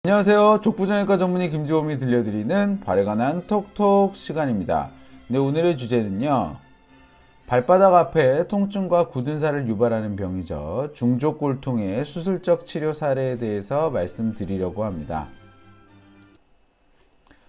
안녕하세요. 족부정형외과 전문의 김지범이 들려드리는 발에 관한 톡톡 시간입니다. 네, 오늘의 주제는요, 발바닥 앞에 통증과 굳은 살을 유발하는 병이죠. 중족골통의 수술적 치료 사례에 대해서 말씀드리려고 합니다.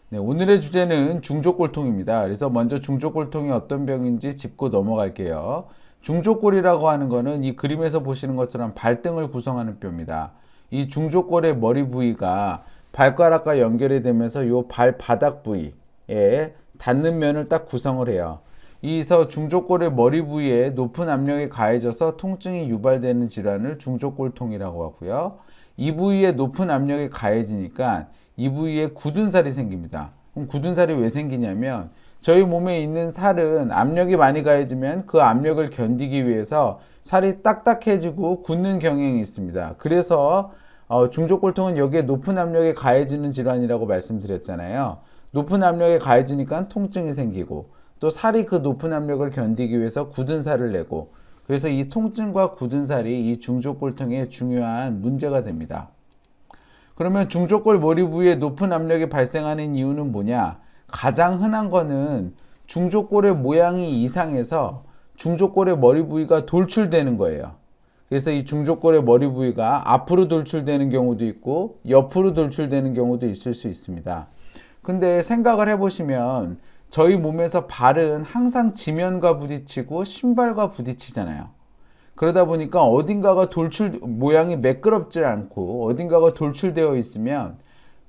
네, 오늘의 주제는 중족골통입니다. 그래서 먼저 중족골통이 어떤 병인지 짚고 넘어갈게요. 중족골이라고 하는 거는 이 그림에서 보시는 것처럼 발등을 구성하는 뼈입니다. 이 중족골의 머리 부위가 발가락과 연결이 되면서 이 발바닥 부위에 닿는 면을 딱 구성을 해요. 이서 중족골의 머리 부위에 높은 압력이 가해져서 통증이 유발되는 질환을 중족골통이라고 하고요. 이 부위에 높은 압력이 가해지니까 이 부위에 굳은 살이 생깁니다. 그럼 굳은 살이 왜 생기냐면 저희 몸에 있는 살은 압력이 많이 가해지면 그 압력을 견디기 위해서 살이 딱딱해지고 굳는 경향이 있습니다. 그래서 중족골통은 여기에 높은 압력이 가해지는 질환이라고 말씀드렸잖아요. 높은 압력이 가해지니까 통증이 생기고 또 살이 그 높은 압력을 견디기 위해서 굳은 살을 내고, 그래서 이 통증과 굳은 살이 이 중족골통의 중요한 문제가 됩니다. 그러면 중족골 머리 부위에 높은 압력이 발생하는 이유는 뭐냐? 가장 흔한 거는 중족골의 모양이 이상해서 중족골의 머리 부위가 돌출되는 거예요. 그래서 이 중족골의 머리 부위가 앞으로 돌출되는 경우도 있고 옆으로 돌출되는 경우도 있을 수 있습니다. 근데 생각을 해보시면 저희 몸에서 발은 항상 지면과 부딪히고 신발과 부딪히잖아요. 그러다 보니까 어딘가가 모양이 매끄럽지 않고 어딘가가 돌출되어 있으면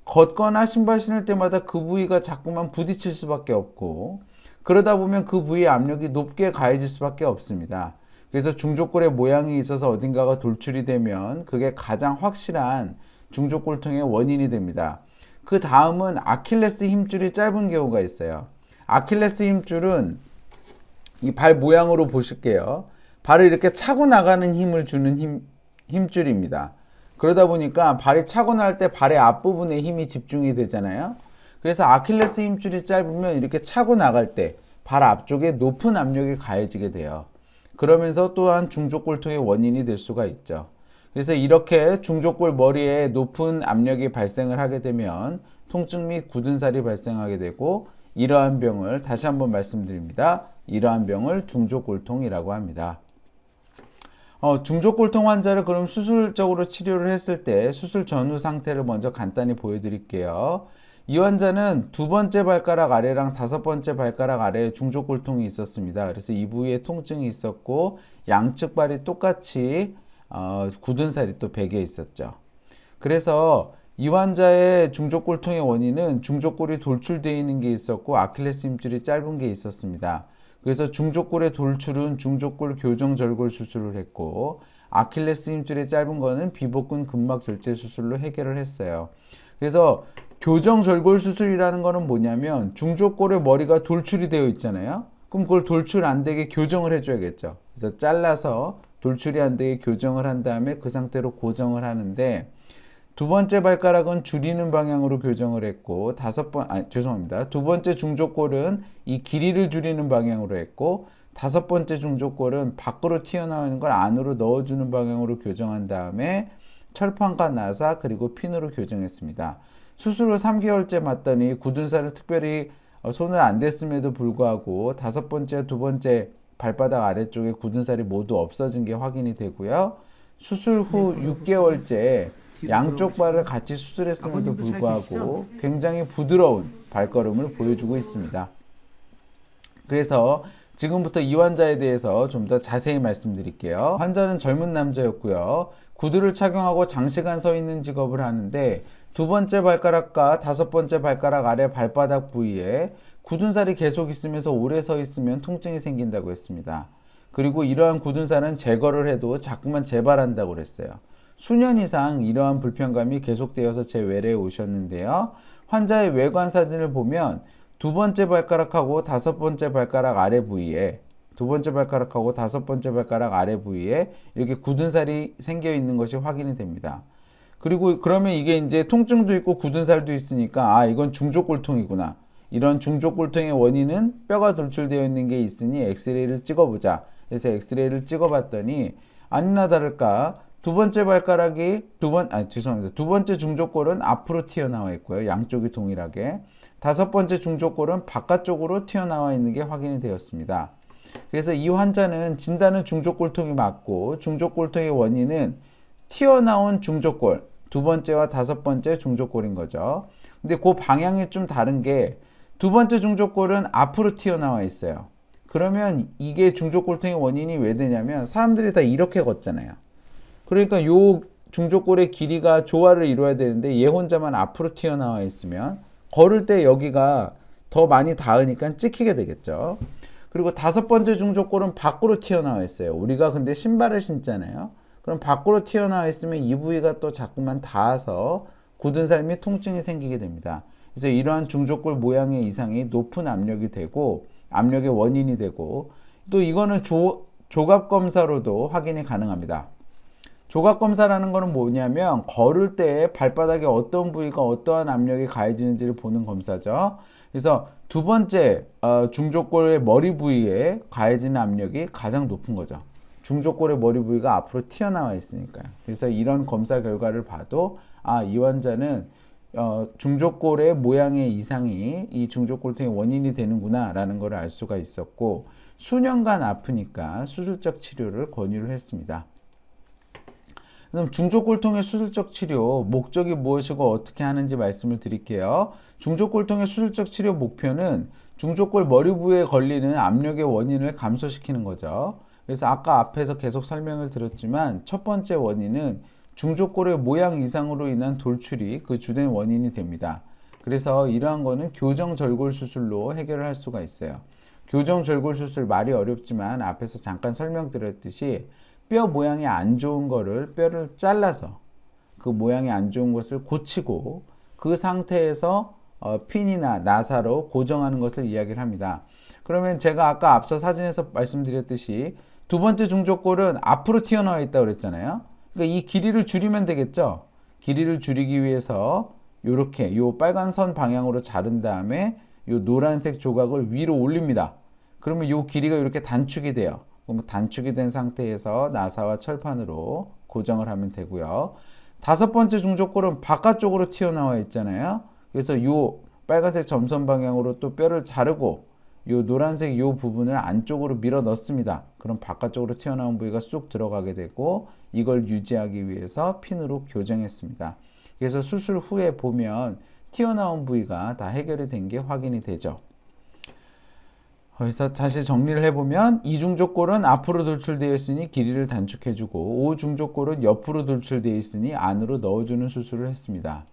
걷거나 신발 신을 때마다 그 부위가 자꾸만 부딪힐 수밖에 없고, 그러다 보면 그 부위의 압력이 높게 가해질 수밖에 없습니다. 그래서 중족골의 모양이 있어서 어딘가가 돌출이 되면 그게 가장 확실한 중족골통의 원인이 됩니다. 그 다음은 아킬레스 힘줄이 짧은 경우가 있어요. 아킬레스 힘줄은 이 발 모양으로 보실게요. 발을 이렇게 차고 나가는 힘을 주는 힘줄입니다. 그러다 보니까 발이 차고 나갈 때 발의 앞부분에 힘이 집중이 되잖아요. 그래서 아킬레스 힘줄이 짧으면 이렇게 차고 나갈 때 발 앞쪽에 높은 압력이 가해지게 돼요. 그러면서 또한 중족골통의 원인이 될 수가 있죠. 그래서 이렇게 중족골 머리에 높은 압력이 발생을 하게 되면 통증 및 굳은 살이 발생하게 되고, 이러한 병을 다시 한번 말씀드립니다. 이러한 병을 중족골통이라고 합니다. 중족골통 환자를 그럼 수술적으로 치료를 했을 때 수술 전후 상태를 먼저 간단히 보여드릴게요. 이 환자는 두 번째 발가락 아래랑 다섯 번째 발가락 아래에 중족골통이 있었습니다. 그래서 이 부위에 통증이 있었고 양측 발이 똑같이 굳은 살이 또 베개 있었죠. 그래서 이 환자의 중족골통의 원인은 중족골이 돌출되어 있는 게 있었고 아킬레스 힘줄이 짧은 게 있었습니다. 그래서 중족골의 돌출은 중족골 교정절골 수술을 했고, 아킬레스 힘줄이 짧은 거는 비복근 근막 절제 수술로 해결을 했어요. 그래서 교정절골 수술이라는 거는 뭐냐면 중족골의 머리가 돌출이 되어 있잖아요. 그럼 그걸 돌출 안 되게 교정을 해줘야겠죠. 그래서 잘라서 돌출이 안 되게 교정을 한 다음에 그 상태로 고정을 하는데, 두 번째 발가락은 줄이는 방향으로 교정을 했고, 두 번째 중족골은 이 길이를 줄이는 방향으로 했고, 다섯 번째 중족골은 밖으로 튀어나오는 걸 안으로 넣어주는 방향으로 교정한 다음에 철판과 나사 그리고 핀으로 교정했습니다. 수술을 3개월째 맞더니 굳은 살을 특별히 손을 안 댔음에도 불구하고 다섯 번째, 두 번째 발바닥 아래쪽에 굳은 살이 모두 없어진 게 확인이 되고요. 수술 후 6개월째 양쪽 발을 같이 수술했음에도 불구하고 굉장히 부드러운 발걸음을 보여주고 있습니다. 그래서 지금부터 이 환자에 대해서 좀 더 자세히 말씀드릴게요. 환자는 젊은 남자였고요. 구두를 착용하고 장시간 서 있는 직업을 하는데 두 번째 발가락과 다섯 번째 발가락 아래 발바닥 부위에 굳은 살이 계속 있으면서 오래 서 있으면 통증이 생긴다고 했습니다. 그리고 이러한 굳은 살은 제거를 해도 자꾸만 재발한다고 그랬어요. 수년 이상 이러한 불편감이 계속되어서 제 외래에 오셨는데요. 환자의 외관 사진을 보면 두 번째 발가락하고 다섯 번째 발가락 아래 부위에 이렇게 굳은 살이 생겨 있는 것이 확인이 됩니다. 그리고 그러면 이게 이제 통증도 있고 굳은 살도 있으니까 이건 중족골통이구나. 이런 중족골통의 원인은 뼈가 돌출되어 있는 게 있으니 엑스레이를 찍어보자. 그래서 엑스레이를 찍어봤더니 아니나 다를까 두 번째 발가락이 두 번째 중족골은 앞으로 튀어나와 있고요. 양쪽이 동일하게. 다섯 번째 중족골은 바깥쪽으로 튀어나와 있는 게 확인이 되었습니다. 그래서 이 환자는 진단은 중족골통이 맞고 중족골통의 원인은 튀어나온 중족골, 두 번째와 다섯 번째 중족골인 거죠. 근데 그 방향이 좀 다른 게 두 번째 중족골은 앞으로 튀어나와 있어요. 그러면 이게 중족골통의 원인이 왜 되냐면 사람들이 다 이렇게 걷잖아요. 그러니까 요 중족골의 길이가 조화를 이루어야 되는데 얘 혼자만 앞으로 튀어나와 있으면 걸을 때 여기가 더 많이 닿으니까 찍히게 되겠죠. 그리고 다섯 번째 중족골은 밖으로 튀어나와 있어요. 우리가 근데 신발을 신잖아요. 그럼 밖으로 튀어나와 있으면 이 부위가 또 자꾸만 닿아서 굳은 살 및 통증이 생기게 됩니다. 그래서 이러한 중족골 모양의 이상이 높은 압력이 되고 압력의 원인이 되고 또 이거는 조갑 검사로도 확인이 가능합니다. 조각 검사라는 것은 뭐냐면 걸을 때 발바닥에 어떤 부위가 어떠한 압력이 가해지는지를 보는 검사죠. 그래서 두 번째 중족골의 머리 부위에 가해지는 압력이 가장 높은 거죠. 중족골의 머리 부위가 앞으로 튀어나와 있으니까요. 그래서 이런 검사 결과를 봐도 이 환자는 중족골의 모양의 이상이 이 중족골통의 원인이 되는구나 라는 걸 알 수가 있었고 수년간 아프니까 수술적 치료를 권유를 했습니다. 그럼 중족골통의 수술적 치료 목적이 무엇이고 어떻게 하는지 말씀을 드릴게요. 중족골통의 수술적 치료 목표는 중족골 머리 부위에 걸리는 압력의 원인을 감소시키는 거죠. 그래서 아까 앞에서 계속 설명을 드렸지만 첫 번째 원인은 중족골의 모양 이상으로 인한 돌출이 그 주된 원인이 됩니다. 그래서 이러한 거는 교정절골 수술로 해결을 할 수가 있어요. 교정절골 수술 말이 어렵지만 앞에서 잠깐 설명드렸듯이 뼈 모양이 안 좋은 거를 뼈를 잘라서 그 모양이 안 좋은 것을 고치고 그 상태에서 핀이나 나사로 고정하는 것을 이야기를 합니다. 그러면 제가 아까 앞서 사진에서 말씀드렸듯이 두 번째 중족골은 앞으로 튀어나와 있다고 그랬잖아요. 그러니까 이 길이를 줄이면 되겠죠. 길이를 줄이기 위해서 이렇게 요 빨간 선 방향으로 자른 다음에 요 노란색 조각을 위로 올립니다. 그러면 요 길이가 이렇게 단축이 돼요. 그럼 단축이 된 상태에서 나사와 철판으로 고정을 하면 되고요. 다섯 번째 중족골은 바깥쪽으로 튀어나와 있잖아요. 그래서 요 빨간색 점선 방향으로 또 뼈를 자르고 요 노란색 요 부분을 안쪽으로 밀어 넣습니다. 그럼 바깥쪽으로 튀어나온 부위가 쑥 들어가게 되고 이걸 유지하기 위해서 핀으로 교정했습니다. 그래서 수술 후에 보면 튀어나온 부위가 다 해결이 된 게 확인이 되죠. 그래서 다시 정리를 해보면 이중족골은 앞으로 돌출되어 있으니 길이를 단축해주고 오중족골은 옆으로 돌출되어 있으니 안으로 넣어주는 수술을 했습니다.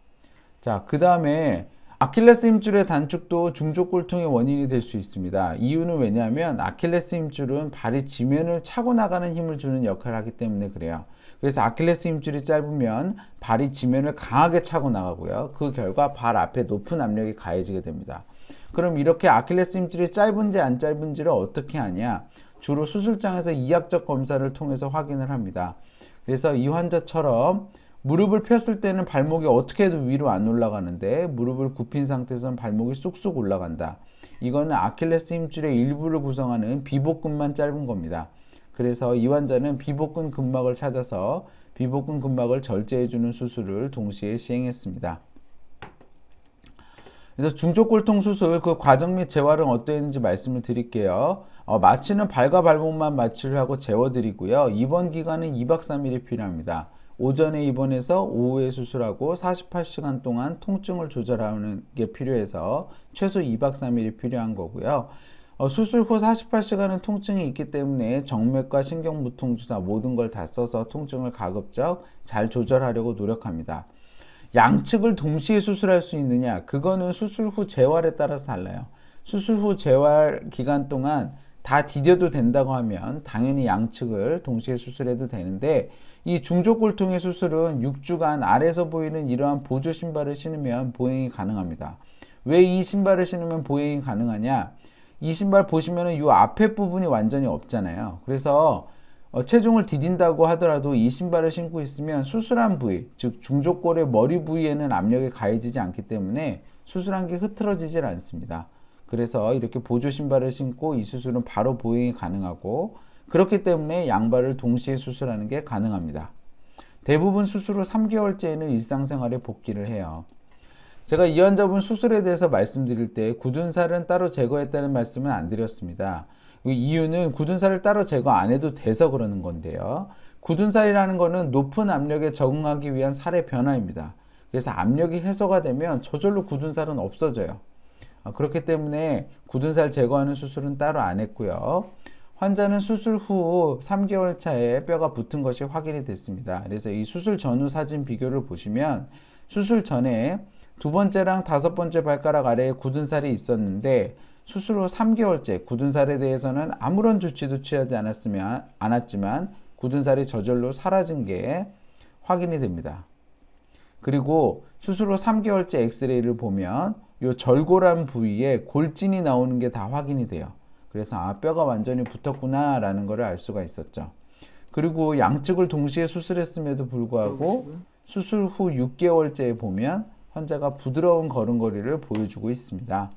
자, 그 다음에 아킬레스 힘줄의 단축도 중족골통의 원인이 될 수 있습니다. 이유는 왜냐하면 아킬레스 힘줄은 발이 지면을 차고 나가는 힘을 주는 역할을 하기 때문에 그래요. 그래서 아킬레스 힘줄이 짧으면 발이 지면을 강하게 차고 나가고요. 그 결과 발 앞에 높은 압력이 가해지게 됩니다. 그럼 이렇게 아킬레스 힘줄이 짧은지 안 짧은지를 어떻게 하냐? 주로 수술장에서 이학적 검사를 통해서 확인을 합니다. 그래서 이 환자처럼 무릎을 폈을 때는 발목이 어떻게 해도 위로 안 올라가는데 무릎을 굽힌 상태에서는 발목이 쑥쑥 올라간다. 이거는 아킬레스 힘줄의 일부를 구성하는 비복근만 짧은 겁니다. 그래서 이 환자는 비복근 근막을 찾아서 비복근 근막을 절제해주는 수술을 동시에 시행했습니다. 그래서 중족골통 수술 그 과정 및 재활은 어떠했는지 말씀을 드릴게요. 마취는 발과 발목만 마취를 하고 재워드리고요. 입원 기간은 2박 3일이 필요합니다. 오전에 입원해서 오후에 수술하고 48시간 동안 통증을 조절하는 게 필요해서 최소 2박 3일이 필요한 거고요. 수술 후 48시간은 통증이 있기 때문에 정맥과 신경무통주사 모든 걸 다 써서 통증을 가급적 잘 조절하려고 노력합니다. 양측을 동시에 수술할 수 있느냐? 그거는 수술 후 재활에 따라서 달라요. 수술 후 재활 기간 동안 다 디뎌도 된다고 하면 당연히 양측을 동시에 수술해도 되는데 이 중족골통의 수술은 6주간 아래서 보이는 이러한 보조 신발을 신으면 보행이 가능합니다. 왜 이 신발을 신으면 보행이 가능하냐? 이 신발 보시면은 이 앞에 부분이 완전히 없잖아요. 그래서 체중을 디딘다고 하더라도 이 신발을 신고 있으면 수술한 부위, 즉 중족골의 머리 부위에는 압력이 가해지지 않기 때문에 수술한 게 흐트러지질 않습니다. 그래서 이렇게 보조 신발을 신고 이 수술은 바로 보행이 가능하고 그렇기 때문에 양발을 동시에 수술하는 게 가능합니다. 대부분 수술 후 3개월째에는 일상생활에 복귀를 해요. 제가 이 환자분 수술에 대해서 말씀드릴 때 굳은 살은 따로 제거했다는 말씀은 안 드렸습니다. 이유는 굳은 살을 따로 제거 안 해도 돼서 그러는 건데요. 굳은 살이라는 것은 높은 압력에 적응하기 위한 살의 변화입니다. 그래서 압력이 해소가 되면 저절로 굳은 살은 없어져요. 그렇기 때문에 굳은 살 제거하는 수술은 따로 안 했고요. 환자는 수술 후 3개월 차에 뼈가 붙은 것이 확인이 됐습니다. 그래서 이 수술 전후 사진 비교를 보시면 수술 전에 두 번째랑 다섯 번째 발가락 아래에 굳은 살이 있었는데 수술 후 3개월째 굳은 살에 대해서는 아무런 조치도 취하지 않았지만 굳은 살이 저절로 사라진 게 확인이 됩니다. 그리고 수술 후 3개월째 엑스레이를 보면 이 절골한 부위에 골진이 나오는 게 다 확인이 돼요. 그래서 뼈가 완전히 붙었구나 라는 걸 알 수가 있었죠. 그리고 양측을 동시에 수술했음에도 불구하고 수술 후 6개월째에 보면 환자가 부드러운 걸음걸이를 보여주고 있습니다.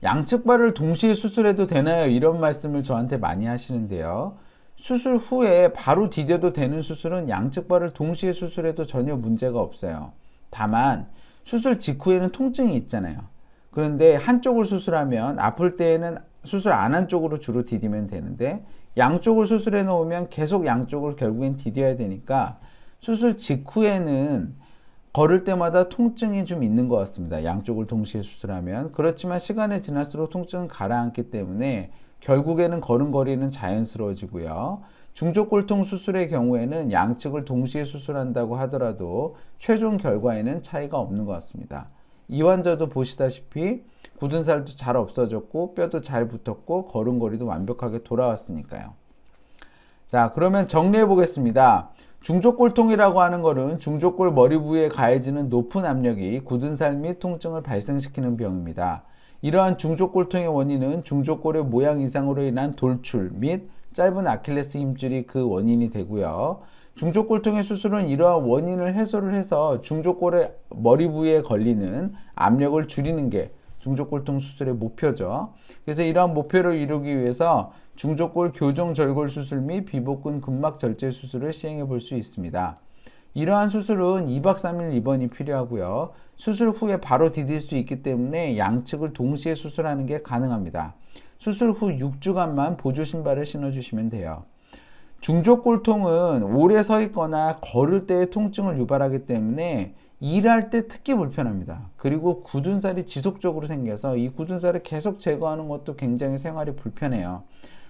양측 발을 동시에 수술해도 되나요? 이런 말씀을 저한테 많이 하시는데요. 수술 후에 바로 디뎌도 되는 수술은 양측 발을 동시에 수술해도 전혀 문제가 없어요. 다만 수술 직후에는 통증이 있잖아요. 그런데 한쪽을 수술하면 아플 때에는 수술 안 한 쪽으로 주로 디디면 되는데 양쪽을 수술해 놓으면 계속 양쪽을 결국엔 디뎌야 되니까 수술 직후에는 걸을 때마다 통증이 좀 있는 것 같습니다. 양쪽을 동시에 수술하면. 그렇지만 시간이 지날수록 통증은 가라앉기 때문에 결국에는 걸음걸이는 자연스러워지고요. 중족골통 수술의 경우에는 양측을 동시에 수술한다고 하더라도 최종 결과에는 차이가 없는 것 같습니다. 이 환자도 보시다시피 굳은 살도 잘 없어졌고 뼈도 잘 붙었고 걸음걸이도 완벽하게 돌아왔으니까요. 자, 그러면 정리해 보겠습니다. 중족골통이라고 하는 것은 중족골 머리 부위에 가해지는 높은 압력이 굳은 살 및 통증을 발생시키는 병입니다. 이러한 중족골통의 원인은 중족골의 모양 이상으로 인한 돌출 및 짧은 아킬레스 힘줄이 그 원인이 되고요. 중족골통의 수술은 이러한 원인을 해소를 해서 중족골의 머리 부위에 걸리는 압력을 줄이는 게 중족골통 수술의 목표죠. 그래서 이러한 목표를 이루기 위해서 중족골 교정 절골 수술 및 비복근 근막 절제 수술을 시행해 볼 수 있습니다. 이러한 수술은 2박 3일 입원이 필요하고요. 수술 후에 바로 디딜 수 있기 때문에 양측을 동시에 수술하는 게 가능합니다. 수술 후 6주간만 보조 신발을 신어주시면 돼요. 중족골통은 오래 서 있거나 걸을 때의 통증을 유발하기 때문에 일할 때 특히 불편합니다. 그리고 굳은 살이 지속적으로 생겨서 이 굳은 살을 계속 제거하는 것도 굉장히 생활이 불편해요.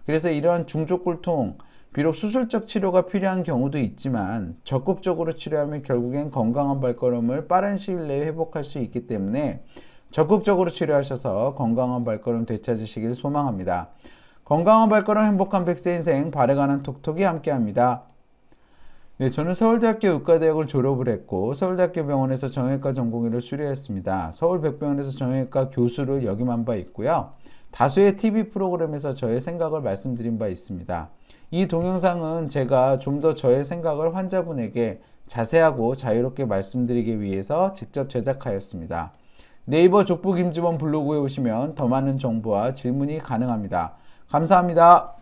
그래서 이러한 중족골통, 비록 수술적 치료가 필요한 경우도 있지만 적극적으로 치료하면 결국엔 건강한 발걸음을 빠른 시일 내에 회복할 수 있기 때문에 적극적으로 치료하셔서 건강한 발걸음 되찾으시길 소망합니다. 건강한 발걸음 행복한 100세 인생 발에 관한 톡톡이 함께합니다. 네, 저는 서울대학교 의과대학을 졸업을 했고 서울대학교 병원에서 정형외과 전공의를 수료했습니다. 서울백병원에서 정형외과 교수를 역임한 바 있고요. 다수의 TV 프로그램에서 저의 생각을 말씀드린 바 있습니다. 이 동영상은 제가 좀 더 저의 생각을 환자분에게 자세하고 자유롭게 말씀드리기 위해서 직접 제작하였습니다. 네이버 족보 김지원 블로그에 오시면 더 많은 정보와 질문이 가능합니다. 감사합니다.